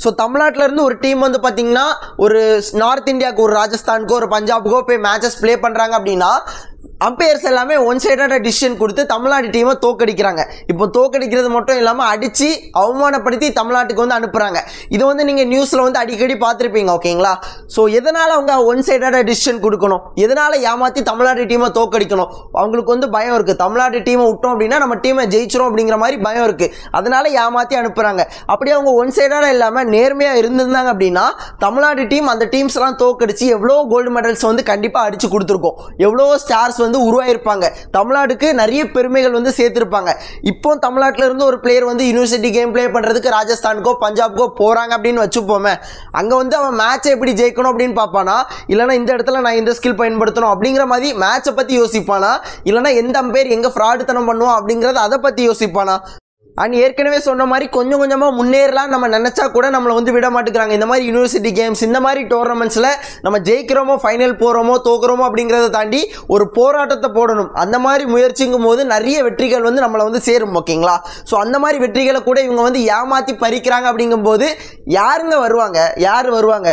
So தமிழ்நாட்டிலேருந்து ஒரு team வந்து பார்த்தீங்கன்னா ஒரு நார்த் இந்தியாவுக்கு ஒரு ராஜஸ்தானுக்கோ ஒரு பஞ்சாபுக்கோ போய் மேட்சஸ் ப்ளே பண்ணுறாங்க அப்படின்னா அம்பையர்ஸ் எல்லாமே ஒன் சைடான டிசிஷன் கொடுத்து தமிழ்நாடு டீமை தோக்கடிக்கிறாங்க. இப்போ தோக்கடிக்கிறது மட்டும் இல்லாமல் அடித்து அவமானப்படுத்தி தமிழ்நாட்டுக்கு வந்து அனுப்புகிறாங்க. இது வந்து நீங்கள் நியூஸில் வந்து அடிக்கடி பார்த்துருப்பீங்க. ஓகேங்களா? ஸோ எதனால் அவங்க ஒன் சைடான டிசிஷன் கொடுக்கணும், எதனால் ஏமாற்றி தமிழ்நாடு டீமை தோக்கடிக்கணும்? அவங்களுக்கு வந்து பயம் இருக்குது. தமிழ்நாடு டீமை விட்டோம் அப்படின்னா நம்ம டீமை ஜெயிச்சிரும் அப்படிங்கிற மாதிரி பயம் இருக்குது. அதனால் ஏமாற்றி அனுப்புகிறாங்க. அப்படியே அவங்க ஒன் சைடான இல்லாமல் நேர்மையாக இருந்திருந்தாங்க அப்படின்னா தமிழ்நாடு டீம் அந்த டீம்ஸ்லாம் தோக்கடிச்சு எவ்வளோ கோல்டு மெடல்ஸ் வந்து கண்டிப்பாக அடித்து கொடுத்துருக்கோம். எவ்வளோ ஸ்டார்ஸ் வந்து உருவாயிருப்பாங்க. தமிழ்நாடுக்கு நிறைய பெருமைகள் வந்து சேர்த்திருப்பாங்க. இப்போ தமிழ்நாட்டில இருந்து ஒரு பிளேயர் வந்து யூனிவர்சிட்டி கேம் பிளே பண்றதுக்கு ராஜஸ்தானுக்கோ பஞ்சாப்க்கோ போறாங்க அப்படின்னு வச்சுப்போமே, அங்க வந்து அவன் மேட்சை எப்படி ஜெயிக்கணும் அப்படின்னு பார்ப்பானா, இல்லைனா இந்த இடத்துல நான் இந்த ஸ்கில் பயன்படுத்தணும் அப்படிங்கிற மாதிரி மேட்சை பத்தி யோசிப்பானா, இல்லைனா எந்த அம்பையர் எங்க ஃப்ராடுத்தனம் பண்ணுவோம் அப்படிங்கறத அதை பத்தி யோசிப்பானா? அண்ட் ஏற்கனவே சொன்ன மாதிரி கொஞ்சம் கொஞ்சமாக முன்னேறலாம் நம்ம நினச்சா கூட நம்மளை வந்து விட மாட்டேங்கிறாங்க. இந்த மாதிரி யூனிவர்சிட்டி கேம்ஸ், இந்த மாதிரி டோர்னமெண்ட்ஸில் நம்ம ஜெயிக்கிறோமோ ஃபைனல் போகிறோமோ தோக்குறோமோ அப்படிங்கிறத தாண்டி ஒரு போராட்டத்தை போடணும். அந்த மாதிரி முயற்சிங்கும் போது நிறைய வெற்றிகள் வந்து நம்மளை வந்து சேரும். ஓகேங்களா? ஸோ அந்த மாதிரி வெற்றிகளை கூட இவங்க வந்து ஏமாற்றி பறிக்கிறாங்க. அப்படிங்கும்போது யாருங்க வருவாங்க? யார் வருவாங்க?